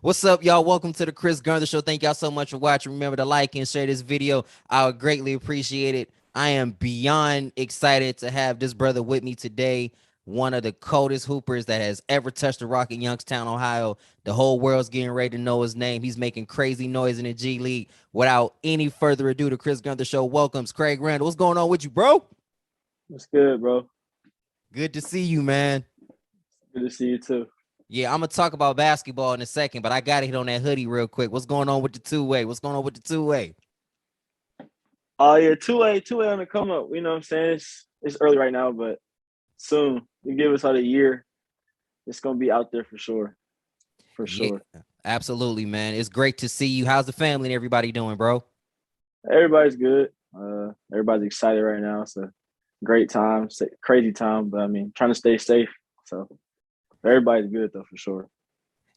What's up, y'all? Welcome to the Chris Gunther Show. Thank y'all so much for watching. Remember to like and share this video. I would greatly appreciate it. I am beyond excited to have this brother with me today. One of the coldest hoopers that has ever touched the rock in Youngstown, Ohio. The whole world's getting ready to know his name. He's making crazy noise in the G League. Without any further ado, the Chris Gunther Show welcomes Craig Randall. What's going on with you, bro? What's good, bro? Good to see you, man. Good to see you too. Yeah, I'm gonna talk about basketball in a second, but I gotta hit on that hoodie real quick. What's going on with the two-way? What's going on with the two-way? Oh yeah, two way on the come up. You know what I'm saying? It's early right now, but soon. You give us all a year, it's gonna be out there for sure. For Yeah, sure. absolutely, man. It's great to see you. How's the family and everybody doing, bro? Everybody's good. Everybody's excited right now. It's a great time, crazy time, but I mean, trying to stay safe. So everybody's good though, for sure.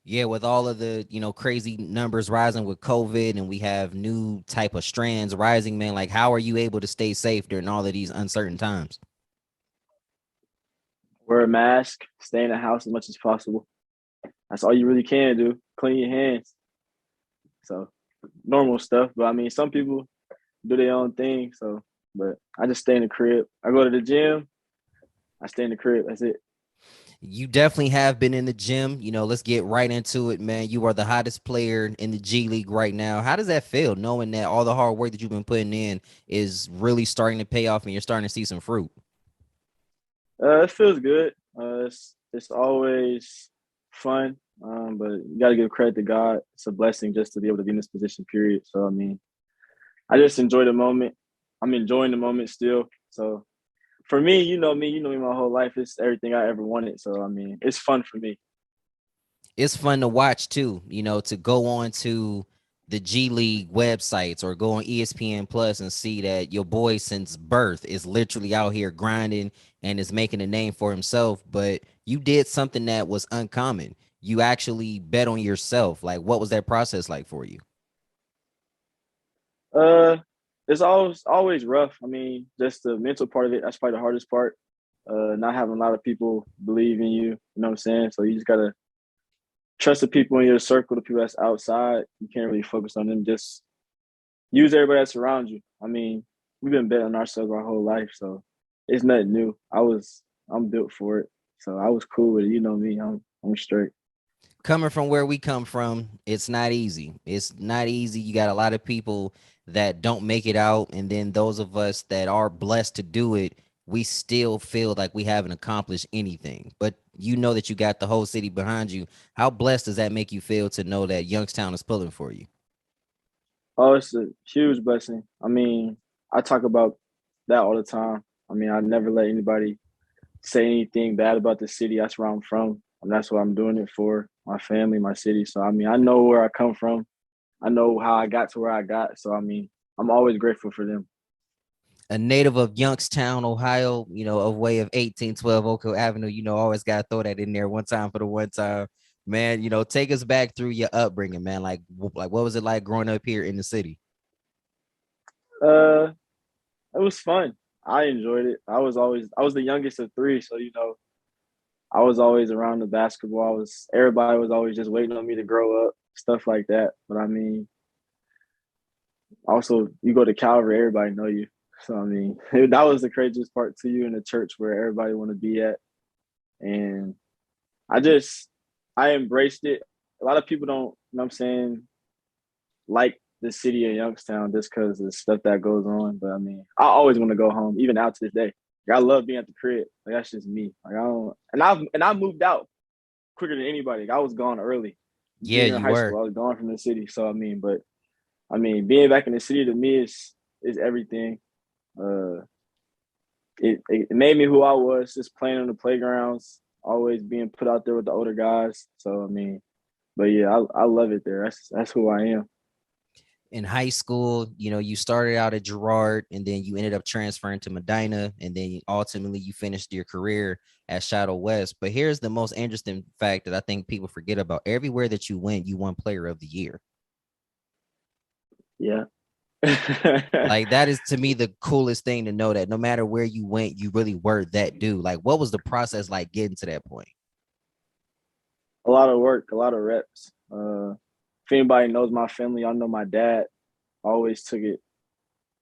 Yeah, with all of the, crazy numbers rising with COVID and we have new type of strands rising, man, like how are you able to stay safe during all of these uncertain times? Wear a mask, stay in the house as much as possible. That's all you really can do. Clean your hands. So normal stuff. But I mean, some people do their own thing. So, but I just stay in the crib. I go to the gym. I stay in the crib. That's it. You definitely have been in the gym. Let's get right into it, man. You are the hottest player in the G League right now. How does that feel knowing that all the hard work that you've been putting in is really starting to pay off and you're starting to see some fruit? It feels good. It's always fun. But you got to give credit to God. It's a blessing just to be able to be in this position. Period. So I mean, I just enjoy the moment. I'm enjoying the moment still. So for me, you know me my whole life. It's everything I ever wanted. So I mean, it's fun for me. It's fun to watch too, to go on to the G League websites or go on ESPN Plus and see that your boy since birth is literally out here grinding and is making a name for himself. But you did something that was uncommon. You actually bet on yourself. Like, what was that process like for you? Uh, it's always rough. I mean, just the mental part of it. That's probably the hardest part. Not having a lot of people believe in you. You know what I'm saying? So you just gotta trust the people in your circle, the people that's outside. You can't really focus on them. Just use everybody that's around you. I mean, we've been betting on ourselves our whole life, so it's nothing new. I'm built for it, so I was cool with it. You know me, I'm straight. Coming from where we come from, it's not easy. It's not easy. You got a lot of people that don't make it out. And then those of us that are blessed to do it, we still feel like we haven't accomplished anything. But you know that you got the whole city behind you. How blessed does that make you feel to know that Youngstown is pulling for you? Oh, it's a huge blessing. I mean, I talk about that all the time. I mean, I never let anybody say anything bad about the city. That's where I'm from, and that's what I'm doing it for my family, my city. So I mean, I know where I come from. I know how I got to where I got. So I mean, I'm always grateful for them. A native of Youngstown, Ohio, of way of 1812 Oak Hill Avenue, always got to throw that in there one time for the one time. Man, take us back through your upbringing, man. Like what was it like growing up here in the city? Uh, it was fun. I enjoyed it. I was the youngest of three, so I was always around the basketball. Everybody was always just waiting on me to grow up, stuff like that. But I mean, also you go to Calvary, everybody know you. So I mean, that was the craziest part to you in the church where everybody want to be at, and I just I embraced it. A lot of people don't, you know what I'm saying, like the city of Youngstown just because of the stuff that goes on. But I mean, I always want to go home, even out to this day. Like, I love being at the crib. Like that's just me. Like I don't, I moved out quicker than anybody. Like, I was gone early. Yeah, Junior in you high were. school, I was gone from the city. So I mean, but I mean, being back in the city to me is everything. Uh, it made me who I was, just playing on the playgrounds, always being put out there with the older guys. So I mean, but yeah, I love it there. That's who I am. In high school, you started out at Girard and then you ended up transferring to Medina and then ultimately you finished your career at Shadow West. But here's the most interesting fact that I think people forget about. Everywhere that you went, you won player of the year. Yeah. Like that is to me the coolest thing to know that no matter where you went, you really were that dude. Like what was the process like getting to that point? A lot of work, a lot of reps. If anybody knows my family, I know my dad always took it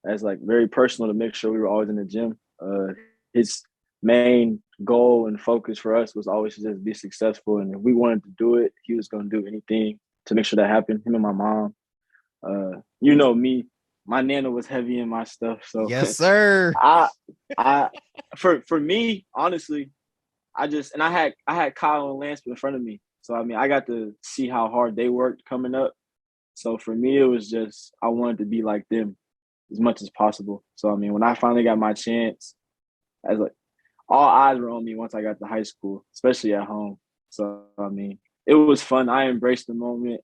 as like very personal to make sure we were always in the gym. His main goal and focus for us was always to just be successful, and if we wanted to do it, he was going to do anything to make sure that happened. Him and my mom. You know me, my nana was heavy in my stuff, so Yes, sir. I, I, for me, honestly, I had Kyle and Lance in front of me, so I mean, I got to see how hard they worked coming up. So for me, it was just I wanted to be like them as much as possible. So I mean, when I finally got my chance, as like all eyes were on me once I got to high school, especially at home. So I mean, it was fun. I embraced the moment.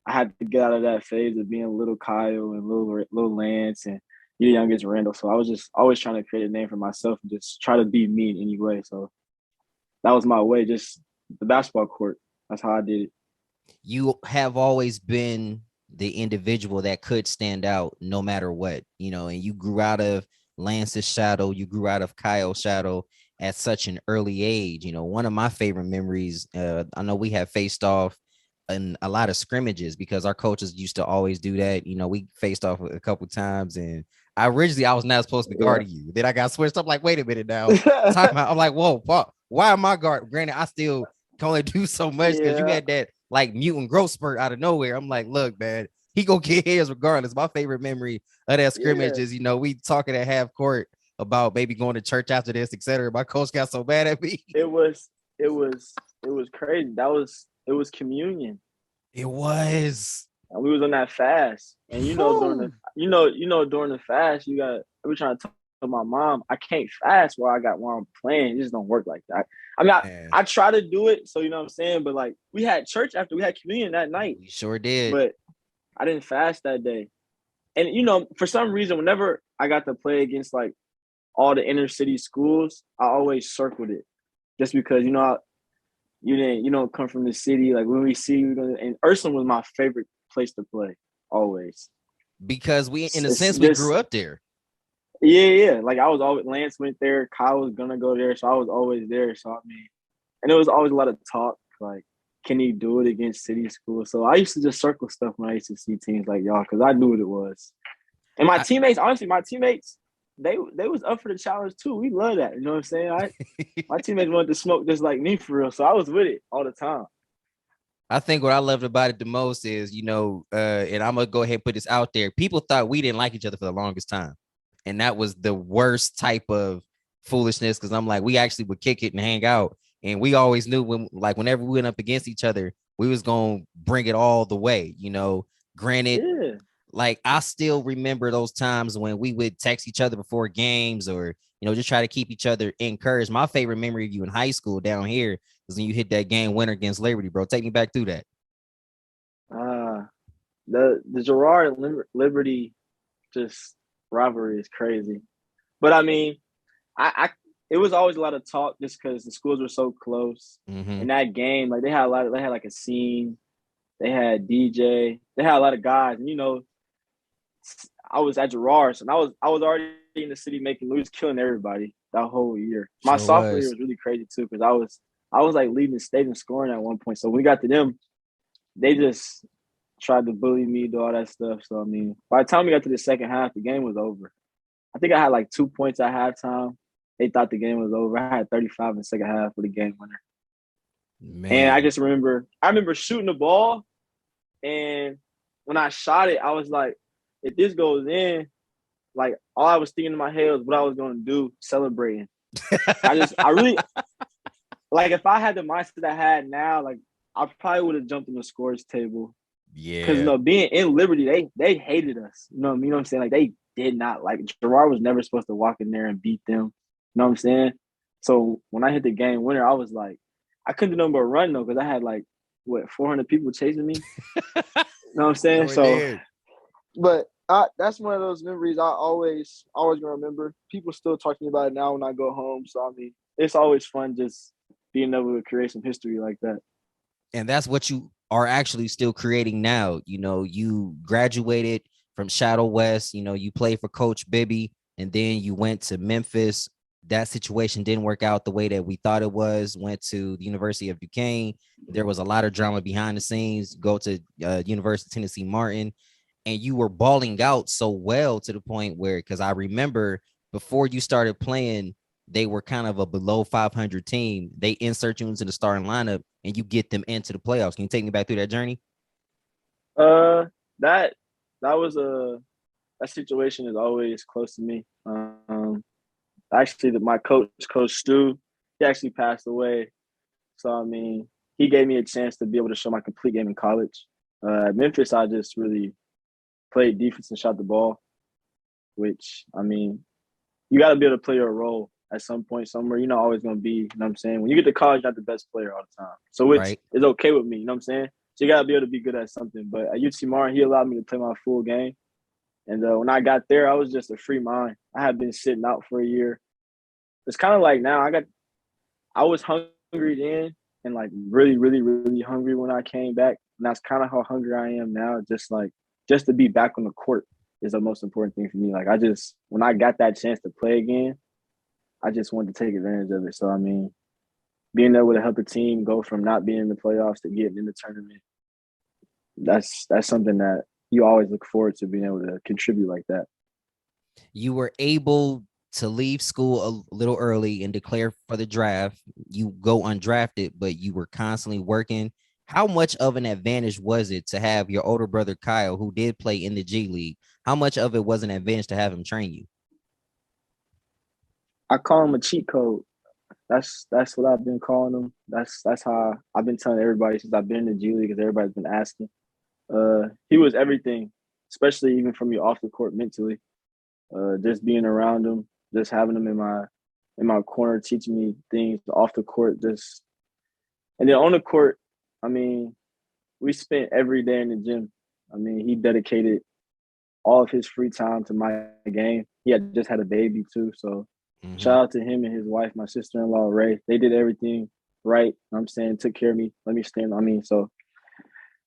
I had to get out of that phase of being little Kyle and little Lance and the youngest Randall. So I was just always trying to create a name for myself and just try to be me in any way. So that was my way, just the basketball court. That's how I did it. You have always been the individual that could stand out no matter what, and you grew out of Lance's shadow, you grew out of Kyle's shadow at such an early age. One of my favorite memories, I know we have faced off in a lot of scrimmages because our coaches used to always do that. We faced off a couple times, and I was not supposed to be Yeah. guarding you. Then I got switched up, like, wait a minute now. Time out. I'm like, whoa, fuck, why am I guard? Granted, I still can only do so much because you Yeah. had that like mutant growth spurt out of nowhere. I'm like, look, man, he gonna get his regardless. My favorite memory of that scrimmage Yeah. is, we talking at half court about maybe going to church after this, etc. My coach got so mad at me. It was it was it was crazy. It was communion. It was. And we was on that fast. And Whew. during the fast, you got I was trying to tell my mom, I can't fast while I'm playing. It just don't work like that. I mean, Man, I try to do it, so you know what I'm saying, but like we had church after we had communion that night, we sure did. but I didn't fast that day. And for some reason, whenever I got to play against like all the inner city schools, I always circled it. Just because you don't come from the city. Like when we see you, and Ursuline was my favorite place to play always. Because we, in a It's sense, we just grew up there. yeah. Like I was always Lance went there, Kyle was gonna go there, so I was always there. So I mean, and it was always a lot of talk like, can he do it against city school? So I used to just circle stuff when I used to see teams like y'all because I knew what it was. And my I, teammates, honestly, they was up for the challenge too. We love that. You know what I'm saying? My teammates wanted to smoke just like me for real, so I was with it all the time. I think what I loved about it the most is, and I'm gonna go ahead and put this out there. People thought we didn't like each other for the longest time, and that was the worst type of foolishness. Because I'm like, we actually would kick it and hang out, and we always knew whenever we went up against each other, we was gonna bring it all the way. Granted, Yeah, like I still remember those times when we would text each other before games or just try to keep each other encouraged. My favorite memory of you in high school down here is when you hit that game winner against Liberty, bro. Take me back through that. uh, the Gerard Liberty just rivalry is crazy. But I mean, I it was always a lot of talk just because the schools were so close. Mm-hmm. In that game, like they had like a scene. They had DJ. They had a lot of guys, and I was at Gerard's, and I was already in the city making moves, killing everybody that whole year. My Sure sophomore year was. was really crazy too because I was like leading the state in scoring at one point. So when we got to them, they just tried to bully me, do all that stuff. So I mean, by the time we got to the second half, the game was over. I think I had like 2 points at halftime. They thought the game was over. I had 35 in the second half for the game winner. And Man. I remember shooting the ball, and when I shot it, I was like, if this goes in, like all I was thinking in my head was what I was going to do, celebrating. I really like if I had the mindset I had now, like I probably would have jumped in the scores table because Yeah. being in Liberty, they hated us. You know what I'm saying? Like they did not like Gerard was never supposed to walk in there and beat them. You know what I'm saying? So when I hit the game winner, I was like, I couldn't do nothing but run though because I had like what 400 people chasing me. You know what I'm saying? Sure So, did. but that's one of those memories I always gonna remember. People still talking about it now when I go home. So I mean, it's always fun just being able to create some history like that. And that's what you are actually still creating now. You graduated from Shadow West, you played for Coach Bibby, and then you went to Memphis. that situation didn't work out the way that we thought it was. Went to the University of Duquesne. There was a lot of drama behind the scenes. Go to University of Tennessee Martin, and you were balling out so well to the point where, because I remember before you started playing, they were kind of a below 500 team. They insert you into the starting lineup, and you get them into the playoffs. Can you take me back through that journey? Uh, that that was a that situation is always close to me. Actually, my coach, Coach Stu, he actually passed away. So I mean, he gave me a chance to be able to show my complete game in college. At Memphis, I just really played defense and shot the ball, which I mean, you got to be able to play your role at some point somewhere. You're not always going to be, you know what I'm saying? When you get to college, you're not the best player all the time. So which Right. is okay with me, you know what I'm saying? So you got to be able to be good at something. But at UT Martin, he allowed me to play my full game. And when I got there, I was just a free mind. I had been sitting out for a year. It's kind of like now I was hungry then and like really, really, really hungry when I came back. And that's kind of how hungry I am now. Just to be back on the court is the most important thing for me. Like when I got that chance to play again, I just wanted to take advantage of it. So I mean, being able to help the team go from not being in the playoffs to getting in the tournament, that's something that you always look forward to being able to contribute like that. You were able to leave school a little early and declare for the draft. You go undrafted, but you were constantly working. How much of an advantage was it to have your older brother Kyle, who did play in the G League? How much of it was an advantage to have him train you? I call him a cheat code. That's what I've been calling him. That's how I've been telling everybody since I've been in the G League, because everybody's been asking. He was everything, especially even from me off the court mentally. Just being around him, just having him in my corner, teaching me things off the court. Just and then on the court, I mean, we spent every day in the gym. I mean, he dedicated all of his free time to my game. He had just had a baby too, so Mm-hmm. shout out to him and his wife, my sister-in-law Ray. They did everything right. You know what I'm saying, took care of me, let me stand. I mean, so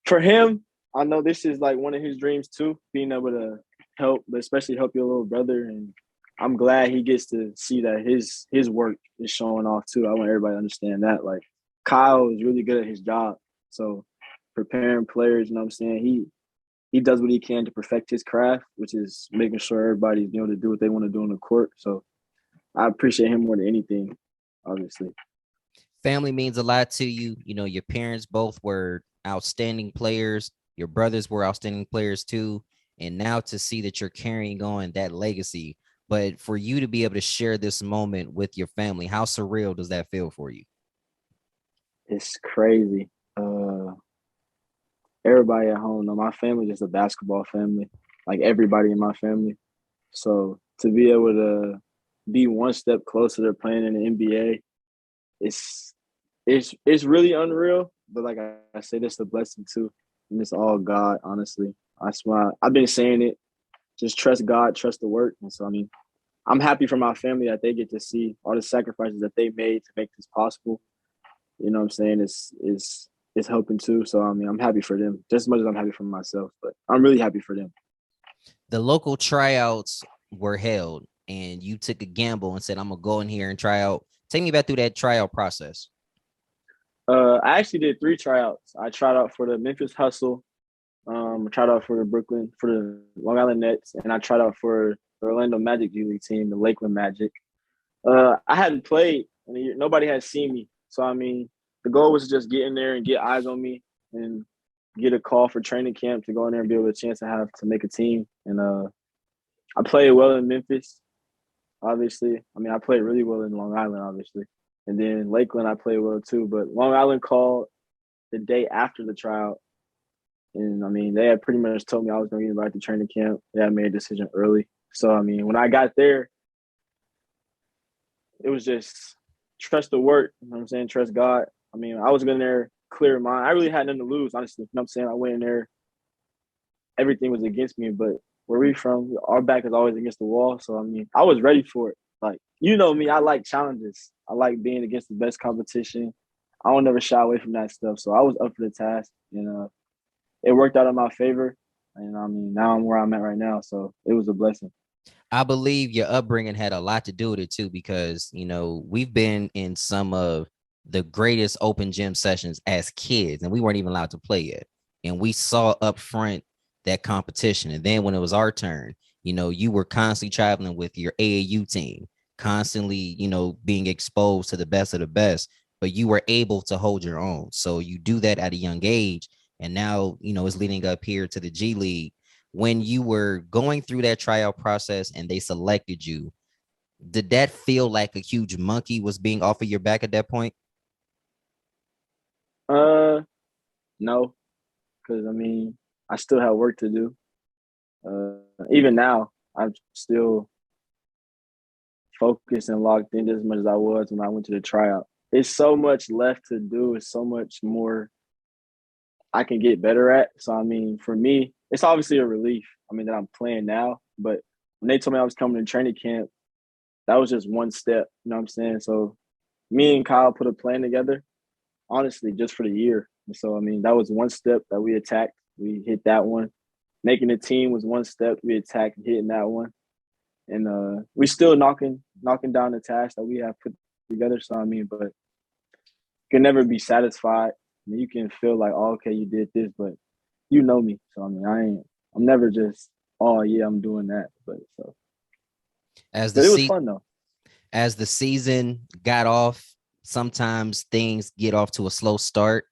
for him, I know this is like one of his dreams too, being able to help, but especially help your little brother. And I'm glad he gets to see that his work is showing off too. I want everybody to understand that. Like Kyle is really good at his job. So preparing players, you know what I'm saying? He does what he can to perfect his craft, which is making sure everybody's able to do what they want to do on the court. So I appreciate him more than anything, obviously. Family means a lot to you. You know, your parents both were outstanding players. Your brothers were outstanding players too. And now to see that you're carrying on that legacy, but for you to be able to share this moment with your family, how surreal does that feel for you? It's crazy. Everybody at home, know my family is a basketball family, like everybody in my family. So to be able to be one step closer to playing in the NBA, it's it's really unreal. But like I said, it's a blessing too, and it's all God. Honestly, that's why I've been saying it. Just trust God, trust the work. And so I mean, I'm happy for my family that they get to see all the sacrifices that they made to make this possible. You know what I'm saying? It's helping too. So I mean, I'm happy for them just as much as I'm happy for myself. But I'm really happy for them. The local tryouts were held, and you took a gamble and said, I'm gonna go in here and try out. Take me back through that tryout process. I actually did 3 tryouts. I tried out for the Memphis Hustle. I tried out for the Long Island Nets, and I tried out for the Orlando Magic G League team, the Lakeland Magic. I hadn't played, and nobody had seen me. So I mean, the goal was to just get in there and get eyes on me, and get a call for training camp to go in there and be able to chance to have to make a team. And I played well in Memphis, obviously. I mean, I played really well in Long Island, obviously. And then Lakeland, I played well too. But Long Island called the day after the tryout. And I mean, they had pretty much told me I was going to get invited to training camp. They had made a decision early. So, I mean, when I got there, it was just trust the work. You know what I'm saying? Trust God. I mean, I was going there clear in mind. I really had nothing to lose, honestly. You know what I'm saying? I went in there, everything was against me, but where we from, our back is always against the wall. So, I mean, I was ready for it. Like, you know me, I like challenges. I like being against the best competition. I don't never shy away from that stuff. So I was up for the task. It worked out in my favor. And I mean, now I'm where I'm at right now. So it was a blessing. I believe your upbringing had a lot to do with it too, because we've been in some of the greatest open gym sessions as kids, and we weren't even allowed to play yet. And we saw up front that competition. And then when it was our turn, you were constantly traveling with your AAU team, constantly, being exposed to the best of the best, but you were able to hold your own. So you do that at a young age. And now, it's leading up here to the G League. When you were going through that tryout process and they selected you, did that feel like a huge monkey was being off of your back at that point? Uh, no, because I mean, I still have work to do. Even now, I'm still focused and locked in as much as I was when I went to the tryout. It's so much left to do. It's so much more I can get better at. So I mean, for me, it's obviously a relief. I mean that I'm playing now, but when they told me I was coming to training camp, that was just one step. You know what I'm saying? So me and Kyle put a plan together, honestly, just for the year. And so I mean, that was one step that we attacked. We hit that one. Making the team was one step we attacked, hitting that one, and we still knocking down the task that we have put together. So I mean, but can never be satisfied. I mean, you can feel like, oh, okay, you did this, but you know me. So I mean, I'm never just, oh yeah, I'm doing that. As the But it was se- fun though. as the season got off, sometimes things get off to a slow start,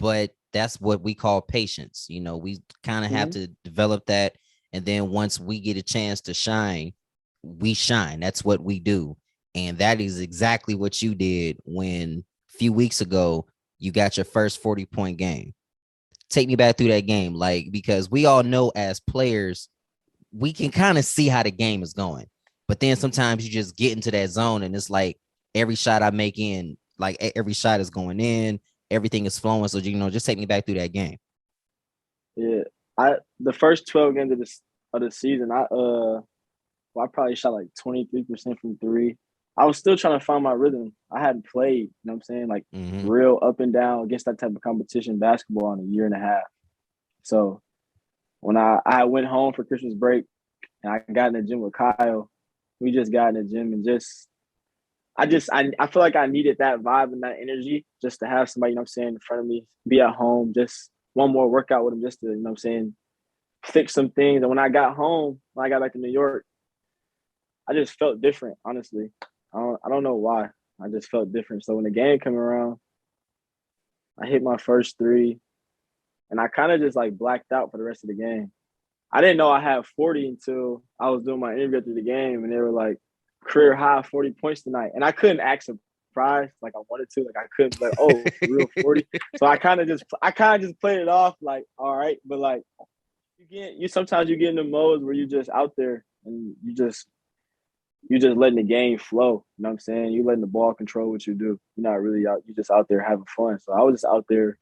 but that's what we call patience. We kind of have Mm-hmm. to develop that. And then once we get a chance to shine, we shine. That's what we do. And that is exactly what you did when a few weeks ago you got your first 40-point game. Take me back through that game, like, because we all know as players, we can kind of see how the game is going. But then sometimes you just get into that zone and it's like every shot I make in, like every shot is going in, everything is flowing. So, just take me back through that game. Yeah, I the first 12 games of the season, I probably shot like 23% from three. I was still trying to find my rhythm. I hadn't played, you know what I'm saying, like Mm-hmm. real up and down against that type of competition basketball in a year and a half. So when I went home for Christmas break and I got in the gym with Kyle, we just got in the gym and I feel like I needed that vibe and that energy just to have somebody, you know what I'm saying, in front of me, be at home, just one more workout with him just to, you know what I'm saying, fix some things. And when I got home, when I got back to New York, I just felt different, honestly. I don't know why. I just felt different. So when the game came around, I hit my first three and I kind of just like blacked out for the rest of the game. I didn't know I had 40 until I was doing my interview after the game, and they were like, career high 40 points tonight. And I couldn't act surprised like I wanted to. Like I couldn't be like, oh, for real 40. So I kind of just played it off like, all right. But like you sometimes you get in the modes where you just out there and you just letting the game flow. You know what I'm saying? You letting the ball control what you do. You're not really out, you just out there having fun. So I was just out there,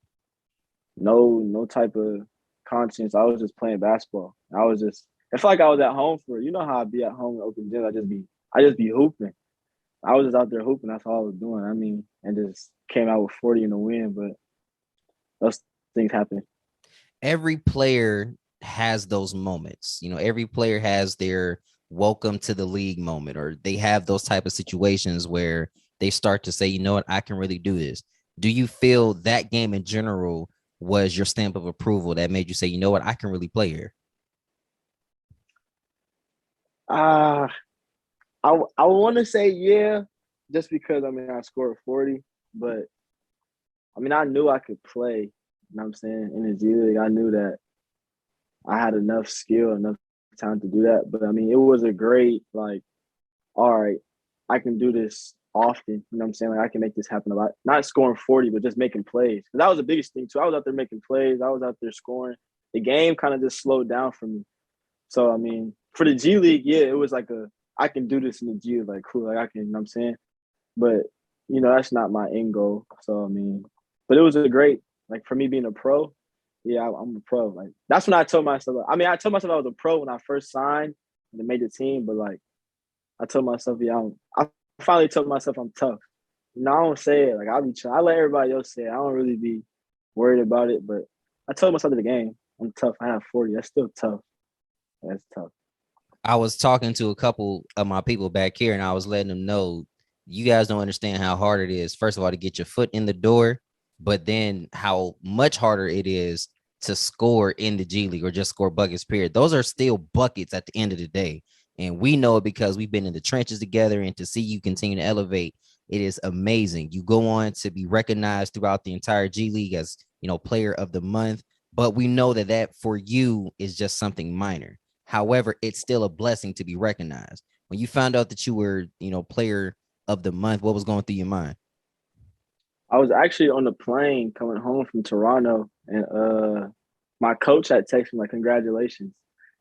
no type of conscience. I was just playing basketball. I felt like I was at home for it. You know how I be at home in open gym. I just be hooping. I was just out there hooping. That's all I was doing. I mean, and just came out with 40 in the win, but those things happen. Every player has those moments. Every player has their welcome to the league moment, or they have those type of situations where they start to say, you know what, I can really do this. Do you feel that game in general was your stamp of approval that made you say, you know what, I can really play here? Uh I want to say yeah, just because I mean I scored 40, but I mean I knew I could play. You know what I'm saying? In the G League, I knew that I had enough skill, enough time to do that. But I mean, it was a great like, all right, I can do this often. You know what I'm saying? Like I can make this happen a lot. Not scoring 40, but just making plays. That was the biggest thing too. I was out there making plays. I was out there scoring. The game kind of just slowed down for me. So I mean, for the G League, yeah, it was like I can do this in the G League, like cool, like I can, you know what I'm saying? But that's not my end goal. So I mean, but it was a great like for me being a pro. Yeah, I'm a pro. Like that's when I told myself. I mean, I told myself I was a pro when I first signed and made the team. But like I told myself, yeah, I finally told myself I'm tough. I don't say it. Like I'll be. I let everybody else say it. I don't really be worried about it. But I told myself in the game, I'm tough. I have 40. That's still tough. That's tough. I was talking to a couple of my people back here, and I was letting them know you guys don't understand how hard it is. First of all, to get your foot in the door, but then how much harder it is to score in the G League or just score buckets. Period. Those are still buckets at the end of the day, and we know it because we've been in the trenches together. And to see you continue to elevate, it is amazing. You go on to be recognized throughout the entire G League as player of the month. But we know that for you is just something minor. However, it's still a blessing to be recognized. When you found out that you were, player of the month, what was going through your mind? I was actually on the plane coming home from Toronto, and my coach had texted me like, "Congratulations."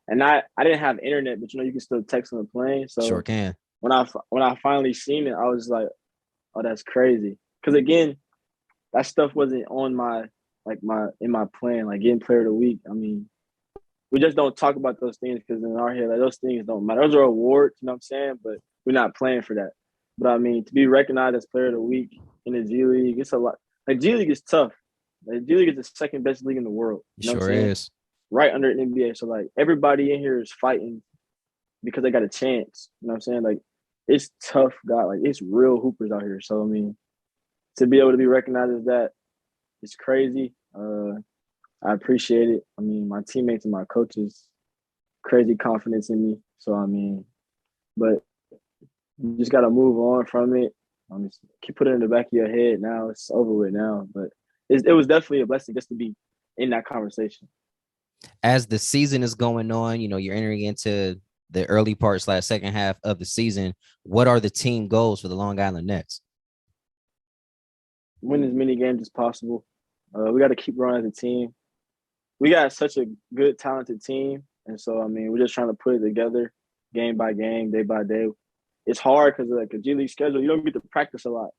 And I didn't have internet, but you can still text on the plane. Sure So can. when I finally seen it, I was like, "Oh, that's crazy." Because again, that stuff wasn't on my in my plan, like getting player of the week. I mean, we just don't talk about those things because in our head, like those things don't matter. Those are awards, you know what I'm saying? But we're not playing for that. But I mean, to be recognized as player of the week in the G League, it's a lot. Like G League is tough. Like G League is the second best league in the world. It You know what I'm sure saying? is. Right under the NBA. So like everybody in here is fighting because they got a chance. You know what I'm saying? Like it's tough, guy. Like it's real hoopers out here. So I mean, to be able to be recognized as that, it's crazy. I appreciate it. I mean, my teammates and my coaches crazy confidence in me. So I mean, but you just got to move on from it. Keep put it in the back of your head. Now it's over with now, but it was definitely a blessing just to be in that conversation. As the season is going on, you're entering into the early part / second half of the season. What are the team goals for the Long Island Nets? Win as many games as possible. We got to keep growing as a team. We got such a good, talented team, and so I mean, we're just trying to put it together, game by game, day by day. It's hard because like a G League schedule, you don't get to practice a lot.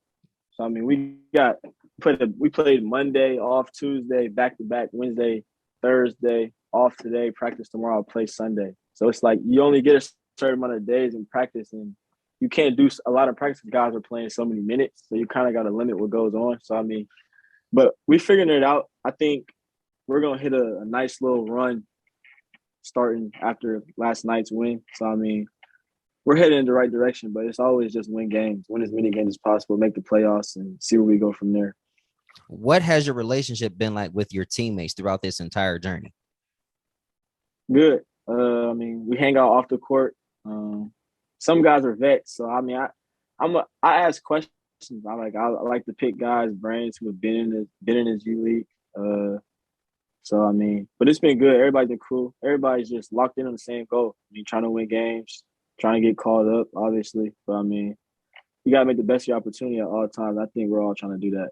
So I mean, we played Monday, off Tuesday, back to back Wednesday, Thursday, off today, practice tomorrow, play Sunday. So it's like you only get a certain amount of days in practice, and you can't do a lot of practice. Guys are playing so many minutes, so you kind of got to limit what goes on. So I mean, but we figuring it out. I think we're gonna hit a nice little run starting after last night's win. So I mean, we're heading in the right direction, but it's always just win games, win as many games as possible, make the playoffs, and see where we go from there. What has your relationship been like with your teammates throughout this entire journey? Good. I mean, we hang out off the court. Some guys are vets, so I mean, I ask questions. I like to pick guys' brains who have been in the G League. So I mean, but it's been good. Everybody's been cool. Everybody's just locked in on the same goal. I mean, trying to win games, trying to get called up, obviously. But I mean, you gotta make the best of your opportunity at all times. I think we're all trying to do that.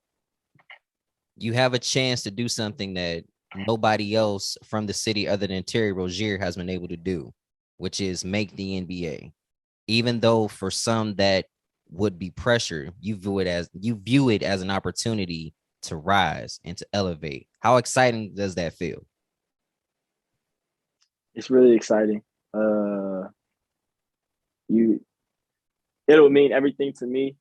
You have a chance to do something that nobody else from the city other than Terry Rozier has been able to do, which is make the NBA. Even though for some that would be pressure, you view it as an opportunity to rise and to elevate. How exciting does that feel? It's really exciting. Uh, you, it'll mean everything to me.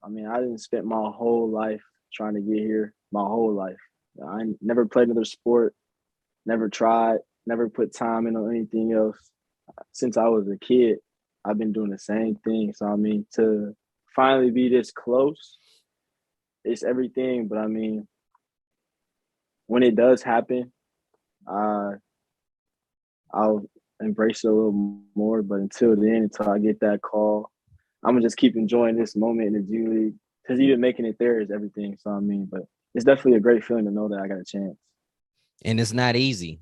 I mean, I didn't spend my whole life trying to get here. My whole life, I never played another sport. Never tried. Never put time in on anything else. Since I was a kid, I've been doing the same thing. So I mean, to finally be this close, it's everything. But I mean, when it does happen, uh, I'll embrace it a little more. But until then, until I get that call, I'm gonna just keep enjoying this moment in the G League because even making it there is everything. So I mean, but it's definitely a great feeling to know that I got a chance. And it's not easy.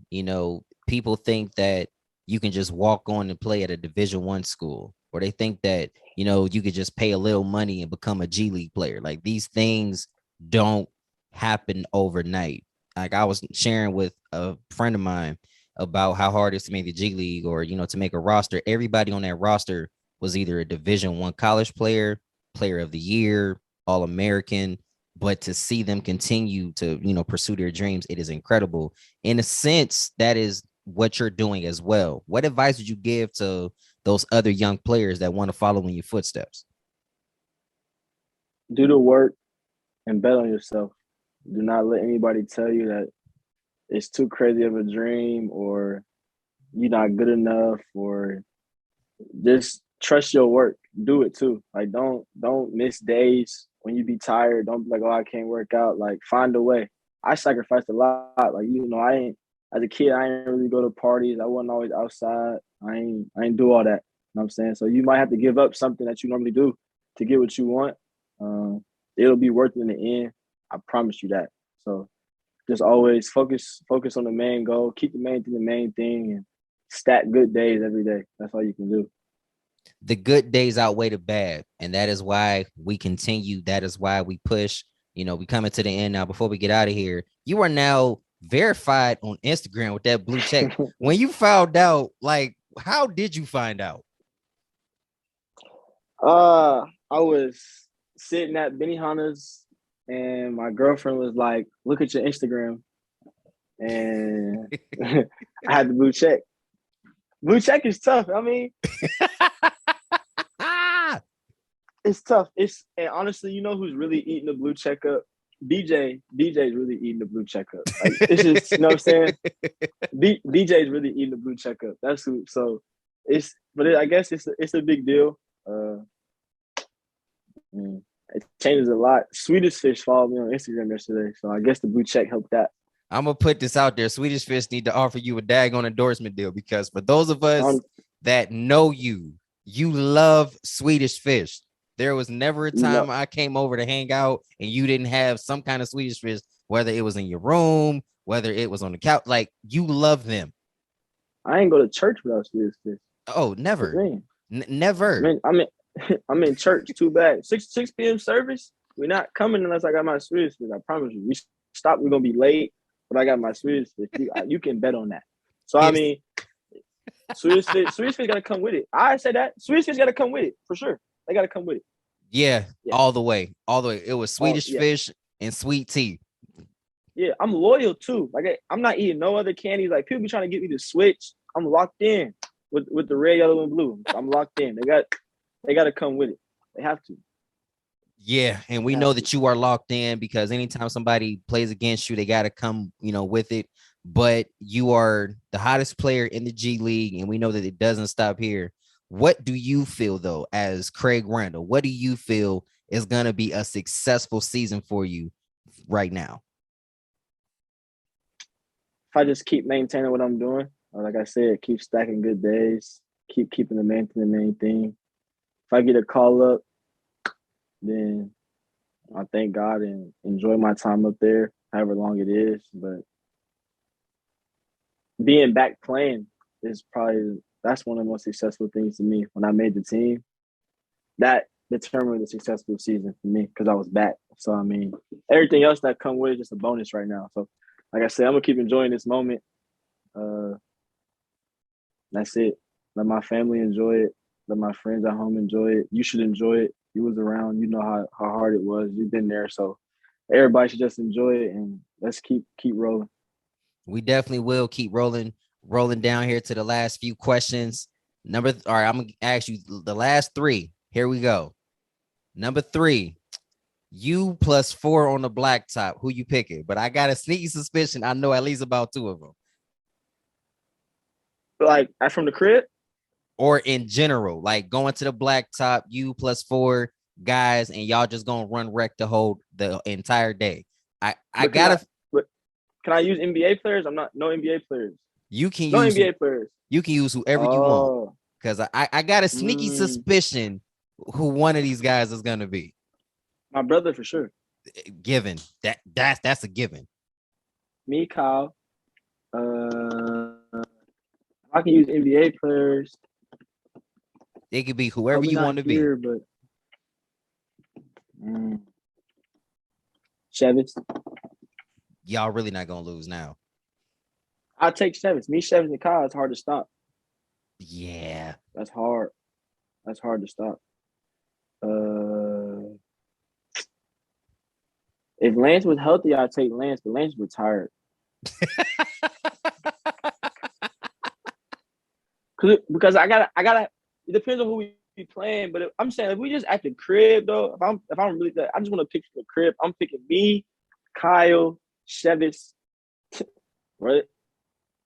People think that you can just walk on and play at a Division 1 school, or they think that, you could just pay a little money and become a G League player. Like these things don't happen overnight. Like I was sharing with a friend of mine about how hard it is to make the G League or, to make a roster. Everybody on that roster was either a Division 1 college player, player of the year, All American, but to see them continue to pursue their dreams, it is incredible. In a sense, that is what you're doing as well. What advice would you give to those other young players that want to follow in your footsteps? Do the work and bet on yourself. Do not let anybody tell you that it's too crazy of a dream or you're not good enough or just trust your work. Do it too. Like don't miss days when you be tired. Don't be like, oh, I can't work out. Like find a way. I sacrificed a lot. Like I ain't as a kid. I ain't really go to parties. I wasn't always outside. I ain't do all that. You know what I'm saying? So you might have to give up something that you normally do to get what you want. Um, it'll be worth it in the end. I promise you that. So just always focus on the main goal. Keep the main thing the main thing, and stack good days every day. That's all you can do. The good days outweigh the bad, and that is why we continue. That is why we push. We coming to the end now. Before we get out of here, you are now verified on Instagram with that blue check. When you found out, like, how did you find out? I was sitting at Benihana's, and my girlfriend was like, "Look at your Instagram," and I had the blue check. Blue check is tough. I mean, it's tough. And honestly, you know who's really eating the blue check up? DJ's really eating the blue check up. Like it's just, you know what I'm saying? DJ's really eating the blue check up. That's who. So I guess it's a big deal. It changes a lot. Swedish Fish followed me on Instagram yesterday, so I guess the blue check helped that. I'm gonna put this out there. Swedish Fish need to offer you a daggone endorsement deal, because for those of us that know you, you love Swedish Fish. There was never a time I came over to hang out and you didn't have some kind of Swedish Fish, whether it was in your room, whether it was on the couch. Like, you love them. I ain't go to church without Swedish Fish. Oh, never. Never. I'm in church. Too bad. 6 p.m. service. We're not coming unless I got my Swedish Fish. I promise you. We stop. We're gonna be late, but I got my Swedish Fish. You can bet on that. So I mean, Swedish Fish gotta come with it. I said that Swedish Fish gotta come with it for sure. They gotta come with it. Yeah, all the way. It was Swedish Fish and sweet tea. Yeah, I'm loyal too. Like I'm not eating no other candies. Like people be trying to get me to switch. I'm locked in with the red, yellow, and blue. I'm locked in. They got to come with it. They have to. Yeah, and we know that you are locked in, because anytime somebody plays against you, they got to come, with it. But you are the hottest player in the G League, and we know that it doesn't stop here. What do you feel, though, as Craig Randall? What do you feel is going to be a successful season for you right now? If I just keep maintaining what I'm doing, like I said, keep stacking good days, keep keeping the main thing. If I get a call up, then I thank God and enjoy my time up there, however long it is. But being back playing is that's one of the most successful things to me. When I made the team, that determined a successful season for me because I was back. So I mean, everything else that come with it is just a bonus right now. So, like I said, I'm gonna keep enjoying this moment. That's it. Let my family enjoy it. Let my friends at home enjoy it. You should enjoy it. You was around. You know how hard it was. You've been there. So everybody should just enjoy it, and let's keep rolling. We definitely will keep rolling down here to the last few questions. All right, I'm gonna ask you the last three. Here we go. Number 3, you plus 4 on the blacktop. Who you picking? But I got a sneaky suspicion I know at least about 2 of them. Like from the crib? Or in general, like going to the blacktop, you plus 4 guys, and y'all just gonna run wreck the entire day. I gotta. Can I use NBA players? I'm not no NBA players. You can no use NBA players. You can use whoever you want, because I got a sneaky suspicion who one of these guys is gonna be. My brother for sure. Given that's a given. Me, Kyle. I can use NBA players. It could be whoever you want to be. But Shevitz. Y'all really not gonna lose now. I'll take Shevitz. Me, Shevitz, and Kyle. It's hard to stop. Yeah, that's hard. That's hard to stop. If Lance was healthy, I'd take Lance, but Lance retired. Because I gotta. It depends on who we be playing, but I'm saying if we just at the crib though, if I'm really, I just want to pick the crib. I'm picking me, Kyle, Shevitz, right?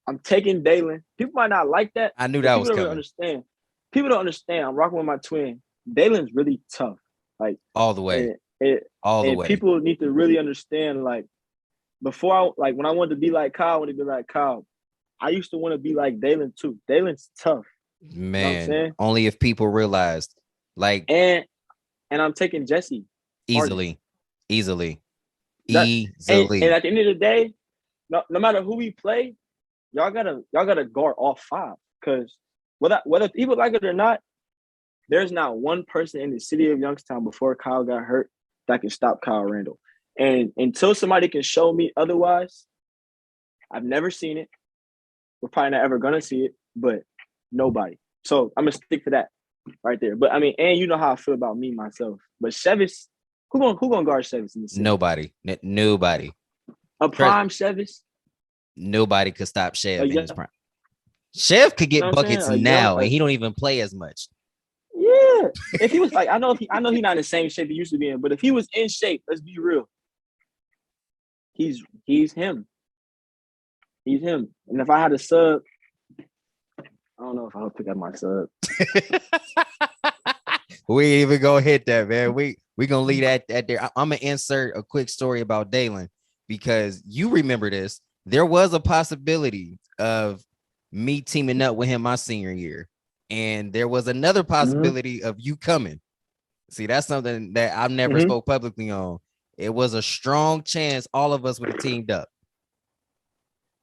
I'm taking Dalen. People might not like that. I knew that was coming. Understand. people don't understand. I'm rocking with my twin. Dalen's really tough. Like, All the way. and, and, All the and way. people need to really understand. Like, before when I wanted to be like Kyle, I wanted to be like Kyle. I used to want to be like Dalen too. Dalen's tough. You know what I'm Man, saying? only if people realized, like, And I'm taking Jesse Harden. easily, easily, That and easily. at the end of the day, no matter who we play, y'all gotta guard all five. Cause whether people like it or not, there's not one person in the city of Youngstown before Kyle got hurt that can stop Kyle Randall. And until somebody can show me otherwise, I've never seen it. We're probably not ever gonna see it, but nobody. So I'm gonna stick to that right there. But I mean, and you know how I feel about me myself. But Chevis, who gonna guard Chevis in the city? Nobody, nobody. A Trust, prime Chevis, nobody could stop a Chev in young, his prime. Chev could you know get what I'm saying? buckets A young, now, and he don't even play as much. yeah. If he was like, I know he's not in the same shape he used to be in, but if he was in shape, let's be real, he's him. He's him. And if I had a sub, I don't know if I would pick up my sub. We ain't even gonna hit that, man. We gonna leave that at there. I'm gonna insert a quick story about Dalen because you remember this. There was a possibility of me teaming up with him my senior year, and there was another Mm-hmm. possibility of you coming. See, that's something that I've never Mm-hmm. spoke publicly on. It was a strong chance all of us would have teamed up.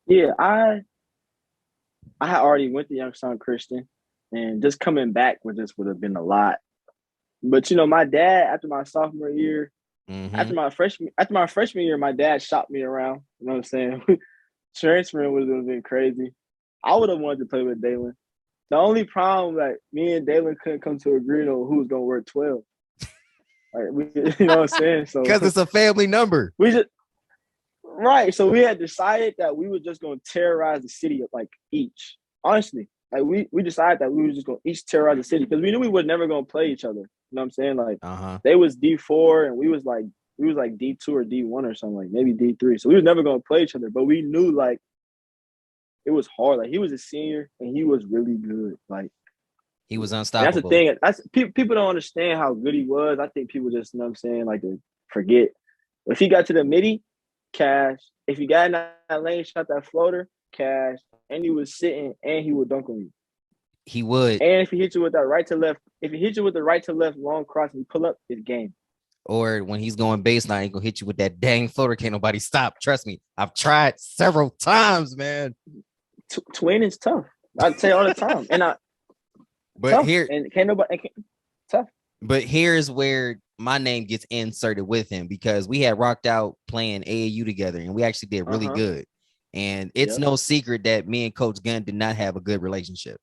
Yeah, I had already went to Youngstown Christian, and just coming back would have been a lot. But my dad after my sophomore year, Mm-hmm. after my freshman year, my dad shopped me around. You know what I'm saying? Transferring would have been crazy. I would have wanted to play with Dalen. The only problem, like me and Dalen couldn't come to agreement on who was gonna wear 12. Like you know what I'm saying? So Because it's a family number. we just right. So we had decided that we were just gonna terrorize the city like each. Honestly, like we decided that we were just gonna each terrorize the city because we knew we were never gonna play each other. You know what I'm saying? Like Uh-huh. they was D4 and we was like D2 or D1 or something, like maybe D3. So we was never gonna play each other, but we knew like it was hard. Like he was a senior and he was really good. Like He was and that's the unstoppable. thing. That's people don't understand how good he was. I think people just, you know what I'm saying, like to forget. If he got to the midi, cash. If he got in that lane, shot that floater, cash. And he was sitting and he would dunk on you. He would. And if he hit you with that right to left, if he hit you with the right to left long cross and you pull up, it's game. Or when he's going baseline, he gonna hit you with that dang floater. Can't nobody stop. Trust me, I've tried several times, man. Twin is tough. I tell you all the time. And But tough. here, And can't nobody tough. but here's where my name gets inserted with him because we had rocked out playing AAU together, and we actually did really Uh-huh. good. And it's Yep. no secret that me and Coach Gunn did not have a good relationship.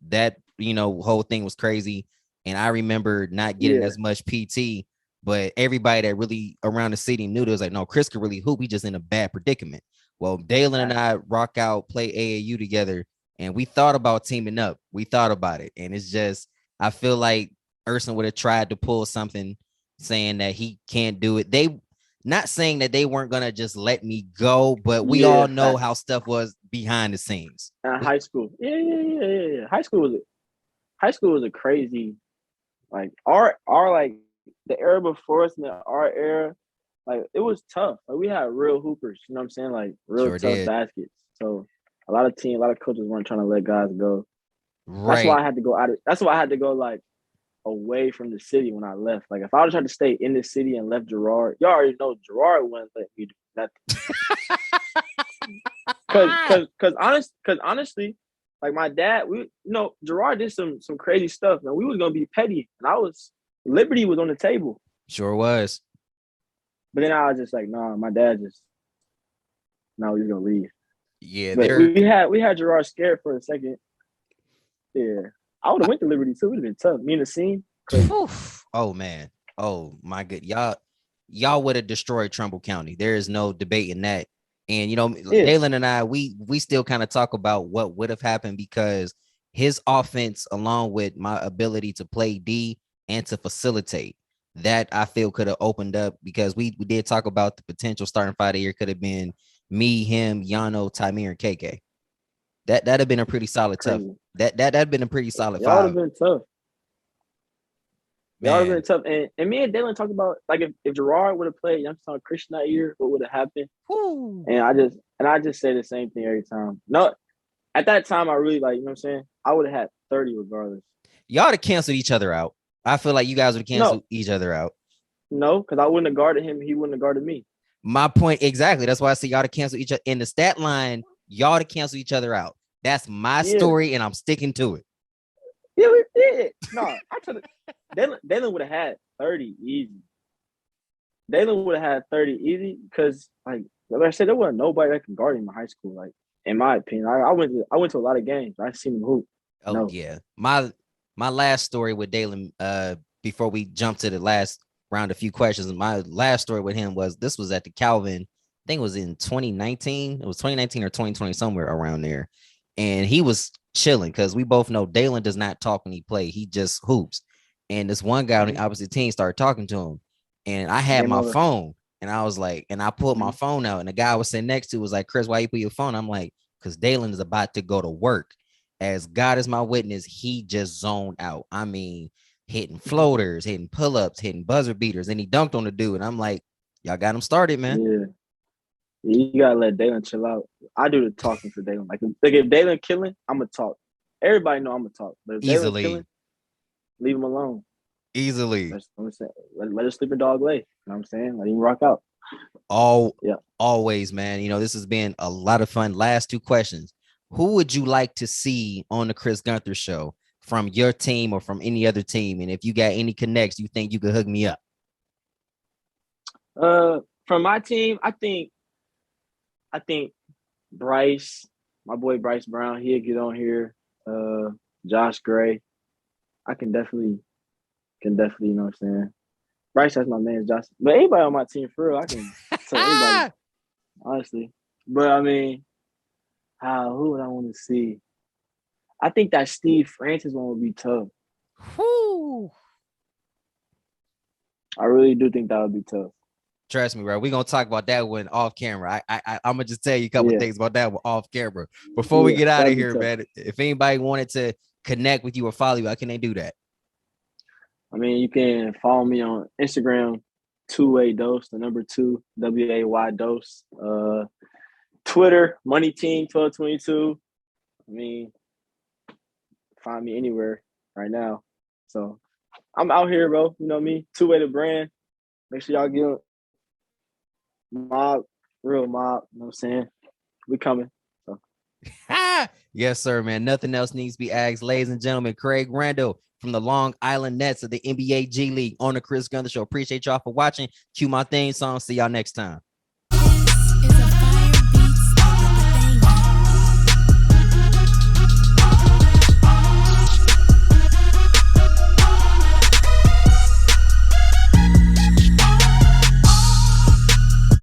That whole thing was crazy, and I remember not getting Yeah. as much PT. But everybody that really around the city knew, it was like, no, Chris could really hoop. We just in a bad predicament. Well, Dalen and I rock out, play AAU together, and we thought about teaming up. We thought about it, and it's just I feel like Urson would have tried to pull something saying that he can't do it. They not saying that they weren't gonna just let me go, but we Yeah, all know how facts. stuff was behind the scenes. High school. Yeah. High school was a crazy, like our like the era before us and our era, like it was tough. Like we had real hoopers, you know what I'm saying? Like real Sure tough did. baskets. So a lot of coaches weren't trying to let guys go. That's why Right. I had to go out of that's why I had to go like away from the city when I left. Like if I would have tried to stay in the city and left Gerard, y'all already know Gerard wouldn't let me do nothing. Cause honestly, like my dad, Gerard did some crazy stuff, man. We was gonna be petty, and Liberty was on the table, Sure was. but then I was just like, nah, my dad just, no, he's gonna leave. Yeah, But they're we had Gerard scared for a second. Yeah, I would have went to Liberty too. It would have been tough. Me and the scene, crazy. oh man. Oh my good. Y'all would have destroyed Trumbull County. There is no debate in that. And Yeah, Dalen and I, we still kind of talk about what would have happened because his offense, along with my ability to play D and to facilitate, that I feel could have opened up because we did talk about the potential starting five of the year could have been me, him, Yano, Tamir, and KK. That'd have been a pretty solid tough. Crazy. That'd been a pretty solid Y'all would have 5, been tough. Y'all would have man. been tough. And me and Dalen talked about like if Gerard would have played Youngstown Christian that year, what would have happened? Woo. And I just say the same thing every time. No, at that time I really like, you know what I'm saying? I would have had 30 regardless. Y'all to cancel each other out. I feel like you guys would cancel No, each other out. no, because I wouldn't have guarded him, he wouldn't have guarded me. My point exactly. That's why I say y'all to cancel each other in the stat line. Y'all to cancel each other out. That's my Yeah. story, and I'm sticking to it. Yeah, we did. No, I told Dalen would have had 30 easy. Dalen would have had 30 easy because, like I said, there wasn't nobody that can guard him in high school. Like, in my opinion, I went to a lot of games. I seen him hoop. Oh No, yeah. My last story with Dalen, before we jump to the last round, a few questions. My last story with him was this was at the Calvin, I think it was in 2019. It was 2019 or 2020, somewhere around there. And he was chilling because we both know Dalen does not talk when he play. He just hoops. And this one guy on the opposite team started talking to him. And I had game my over. phone and I was like, and I pulled my Mhm. phone out and the guy I was sitting next to was like, Chris, why you put your phone? I'm like, because Dalen is about to go to work. As God is my witness, he just zoned out. I mean, hitting floaters, hitting pull-ups, hitting buzzer beaters, and he dunked on the dude. And I'm like, y'all got him started, man. Yeah, you gotta let Dalen chill out. I do the talking for Dalen. Like if Dalen killing, I'm gonna talk. Everybody know I'm gonna talk. But if Dalen killing, Easily, leave him alone. easily. Let a sleeping dog lay. You know what I'm saying? Let him rock out. All Yeah. always, man. You know, this has been a lot of fun. Last 2 questions. Who would you like to see on the Chris Gunther show from your team or from any other team? And if you got any connects, you think you could hook me up? From my team, I think Bryce, my boy Bryce Brown, he'll get on here. Josh Gray, I can definitely, you know what I'm saying. Bryce, that's my man, Josh. But anybody on my team, for real, I can tell anybody, honestly. But I mean, who would I want to see? I think that Steve Francis one would be tough. Whew. I really do think that would be tough. Trust me, bro. We're gonna talk about that one off camera. I'm gonna just tell you a couple of Yeah, things about that one off camera. Before we yeah, get out of that'd be here, tough. man, if anybody wanted to connect with you or follow you, how can they do that? I mean, you can follow me on Instagram, two-way dose, the number two, WAY dose. Twitter, Money Team 1222. I mean, find me anywhere right now. So I'm out here, bro. You know me. Two-way the brand. Make sure y'all get mob, real mob. You know what I'm saying? We coming. So Yes, sir, man. Nothing else needs to be asked. Ladies and gentlemen, Craig Randall from the Long Island Nets of the NBA G League on the Chris Gunther Show. Appreciate y'all for watching. Cue my theme song. See y'all next time.